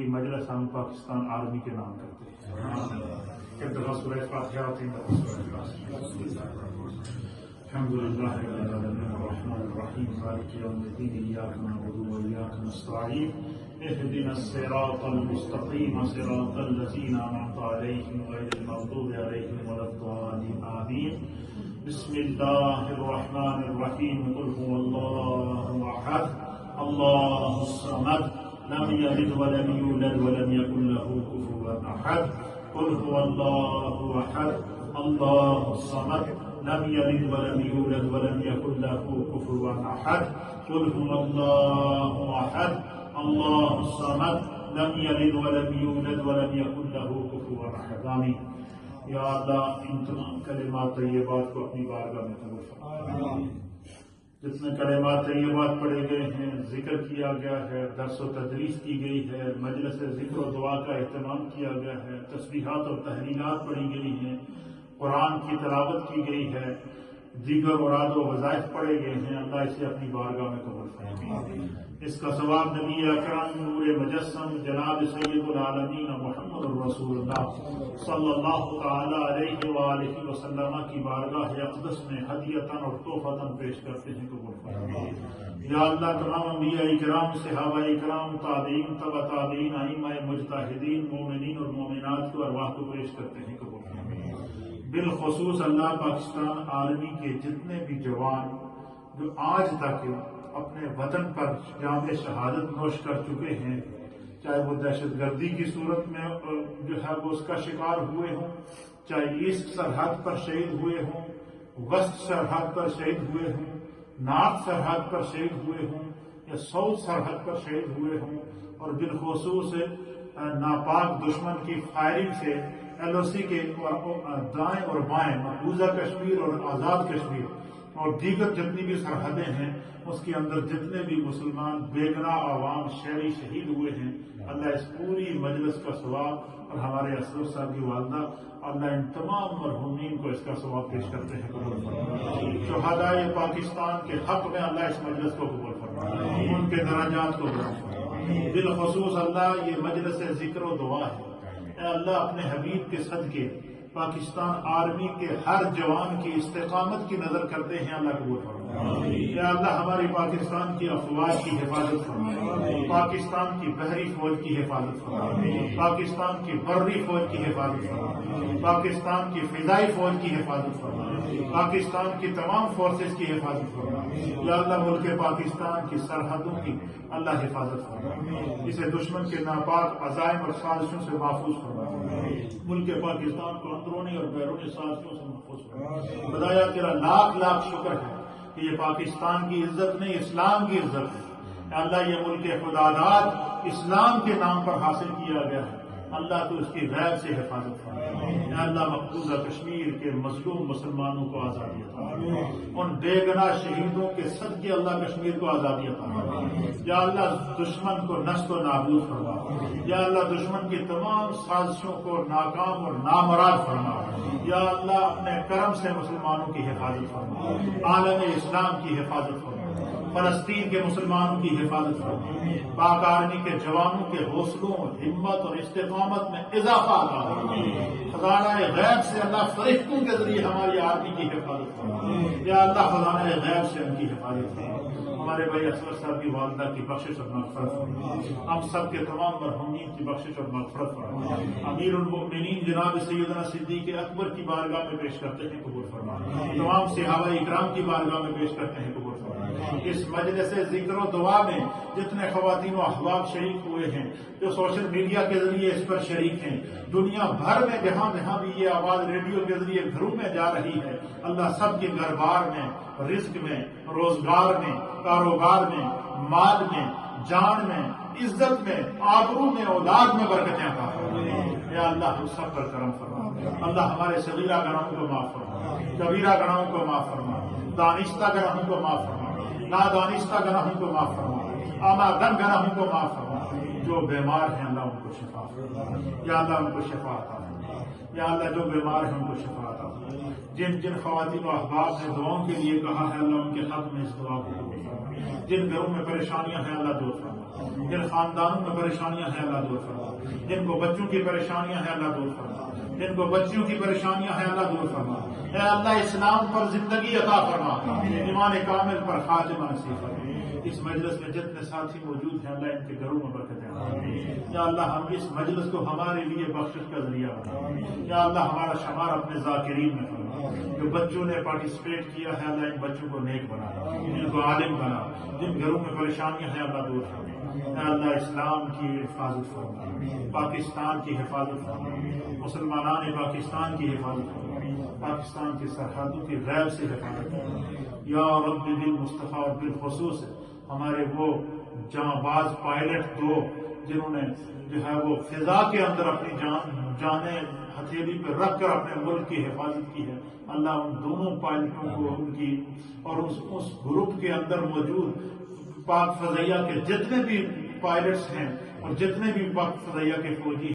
پوری مجلس ہم پاکستان آرمی کے نام کرتے ہیں. ایک دفعہ سورہ فاتحہ اور 3 دفعہ سورہ اخلاص. الحمد للہ رب العالمین الرحمن الرحیم مالک یوم الدین ایاک نعبد و ایاک نستعین اهدنا الصراط المستقیم صراط الذین انعمت علیہم غیر المغضوب علیہم ولا الضالین آمین. بسم اللہ الرحمن الرحیم قل هو اللہ احد اللہ الصمد لم یلد ولم یولد ولم یکن له کفوا احد. قل هو اللہ احد اللہ الصمد لم یلد ولم یولد ولم یکن له کفوا احد. قل هو اللہ احد اللہ الصمد لم یلد ولم یولد ولم یکن له کفوا احد. آمین. یا اللہ ان تمام کلمات طیبات کو اپنی بارگاہ میں قبول فرما. جتنے کلمات طیبات پڑھے گئے ہیں، ذکر کیا گیا ہے، درس و تدریس کی گئی ہے، مجلس ذکر و دعا کا اہتمام کیا گیا ہے، تسبیحات اور تحلیلات پڑھی گئی ہیں، قرآن کی تلاوت کی گئی ہے، دیگر مراد و وظائف پڑھے گئے ہیں، اللہ اسے اپنی بارگاہ میں قبول فرمائے. اس کا ثواب نبی اکرم نور مجسم جناب سید العالمین محمد رسول اللہ صلی اللہ تعالی علیہ وآلہ وسلم کی بارگاہ اقدس میں ہدیۃً اور تحفۃً پیش کرتے ہیں، قبول فرمائے. یا اللہ تمام انبیاء کرام، صحابہ کرام، تابعین، تبع تابعین، ائمہ مجتہدین، مومنین اور مومنات کی ارواح کو پیش کرتے ہیں، قبول فرمائے. بالخصوص اللہ پاکستان آرمی کے جتنے بھی جوان جو آج تک اپنے وطن پر جام شہادت نوش کر چکے ہیں، چاہے وہ دہشت گردی کی صورت میں جو ہے وہ اس کا شکار ہوئے ہوں، چاہے ایسٹ سرحد پر شہید ہوئے ہوں، وسط سرحد پر شہید ہوئے ہوں، نارتھ سرحد پر شہید ہوئے ہوں، یا ساؤتھ سرحد پر شہید ہوئے ہوں، اور بالخصوص ناپاک دشمن کی فائرنگ سے ایل او سی کے دائیں اور بائیں مقبوضہ کشمیر اور آزاد کشمیر اور دیگر جتنی بھی سرحدیں ہیں اس کے اندر جتنے بھی مسلمان بے گناہ عوام شہری شہید ہوئے ہیں، اللہ اس پوری مجلس کا ثواب، اور ہمارے اسرف صاحب کی والدہ، اللہ ان تمام مرحومین کو اس کا ثواب پیش کرتے ہیں. شہدائے پاکستان کے حق میں اللہ اس مجلس کو قبول فرمائے، ان کے درجات کو قبول فرمائے. بالخصوص اللہ یہ مجلس ذکر و دعا ہے. اے اللہ اپنے حبیب کے صدقے پاکستان آرمی کے ہر جوان کی استقامت کی نظر کرتے ہیں، اللہ قبول فرمائے. یا اللہ ہماری پاکستان کی افواج کی حفاظت فرمائے، پاکستان کی بحری فوج کی حفاظت فرمائے، پاکستان کی بری فوج کی حفاظت فرمائے، پاکستان کی فضائی فوج کی حفاظت فرمائے، پاکستان کی تمام فورسز کی حفاظت فرمائے. یا اللہ ملک پاکستان کی سرحدوں کی اللہ حفاظت فرمائے، اسے دشمن کے ناپاک عزائم اور سازشوں سے محفوظ فرمائے. ملک پاکستان کو اندرونی اور بیرونی سازشوں سے محفوظ فرمائے. خدایا تیرا لاکھ لاکھ شکر ہے کہ یہ پاکستان کی عزت نہیں، اسلام کی عزت ہے. اللہ یہ ملک خداداد اسلام کے نام پر حاصل کیا گیا ہے، اللہ تو اس کی غیب سے حفاظت فرمائے. اللہ مقبوضہ کشمیر کے مظلوم مسلمانوں کو آزادی عطا فرمائے، ان بے گناہ شہیدوں کے صدقے اللہ کشمیر کو آزادی عطا فرمائے. یا اللہ دشمن کو نشت و نابود فرما. یا اللہ دشمن کی تمام سازشوں کو ناکام اور نامراد فرما. یا اللہ اپنے کرم سے مسلمانوں کی حفاظت فرما، عالم اسلام کی حفاظت فرما، فلسطین کے مسلمانوں کی حفاظت فرما. پاک آرمی کے جوانوں کے حوصلوں، ہمت اور استقامت میں اضافہ عطا فرما. خزانہ غیب سے اللہ فرشتوں کے ذریعے ہماری آرمی کی حفاظت فرما. یا اللہ خزانہ غیب سے ان کی حفاظت فرما. ہمارے بھائی اسرف صاحب کی والدہ کی بخشش اور مغفرت فرما. ہم سب کے تمام مرحومین کی بخشش اور مغفرت فرما. امیر المؤمنین جناب سیدنا صدیق اکبر کی بارگاہ میں پیش کرتے ہیں، قبول فرما. تمام صحابہ اکرام کی بارگاہ میں پیش کرتے ہیں، قبول فرما. اس مجلس ذکر و دعا میں جتنے خواتین و احباب شریک ہوئے ہیں، جو سوشل میڈیا کے ذریعے اس پر شریک ہیں، دنیا بھر میں جہاں جہاں بھی یہ آواز ریڈیو کے ذریعے گھروں میں جا رہی ہے، اللہ سب کے گھر بار میں، رزق میں، روزگار میں، کاروبار میں، مال میں، جان میں، عزت میں، آبرو میں، اولاد میں برکتیں عطا فرما. یا اللہ ہم سب پر کرم فرما. اللہ ہمارے صغیرہ گناہوں کو معاف فرما، کبیرہ گناہوں کو معاف فرما، دانستہ گناہوں کو معاف فرما، نادانستہ گناہوں کو معاف فرما، آمادن گناہوں کو معاف فرما. جو بیمار ہیں اللہ ان کو شفا فرما. یا اللہ ان کو شفا عطا فرما. یا اللہ جو بیمار ہیں ان کو شفا عطا فرما. جن جن خواتین و احباب نے دعاؤں کے لیے کہا ہے اللہ ان کے حق میں اس دعا کو قبول فرما. جن گھروں میں پریشانیاں ہیں اللہ دور فرما. جن خاندانوں میں پریشانیاں ہیں اللہ دور فرما، جن کو بچوں کی پریشانیاں ہیں اللہ دور فرما، جن کو بچیوں کی پریشانیاں ہیں اللہ دور فرما، اے اللہ اسلام پر زندگی عطا فرما، ایمان کامل پر خاتمہ نصیب فرما۔ اس مجلس میں جتنے ساتھی موجود ہیں اللہ ان کے گھروں میں برکت ہے، یا اللہ ہم اس مجلس کو ہمارے لیے بخشش کا ذریعہ بنا، یا اللہ ہمارا شمار اپنے ذاکرین میں فرما، جو بچوں نے پارٹیسپیٹ کیا ہے اللہ ان بچوں کو نیک بنا، ان کو عالم بنا، جن گھروں میں پریشانیاں ہیں اللہ دور فرما، یا اللہ اسلام کی حفاظت فرما، پاکستان کی حفاظت فرما، مسلمانان پاکستان کی حفاظت فرما، پاکستان کی سرحدوں کی غیب سے حفاظت فرما، یا رب بالمصطفیٰ اور بالخصوص ہمارے وہ جاں باز پائلٹ دو جنہوں نے جو ہے وہ فضا کے اندر اپنی جانیں ہتھیلی پہ رکھ کر اپنے ملک کی حفاظت کی ہے، اللہ ان دونوں پائلٹوں کو ان کی اور اس گروپ کے اندر موجود پاک فضائیہ کے جتنے بھی پائلٹس ہیں اور جتنے بھی پاک فضائیہ کے فوجی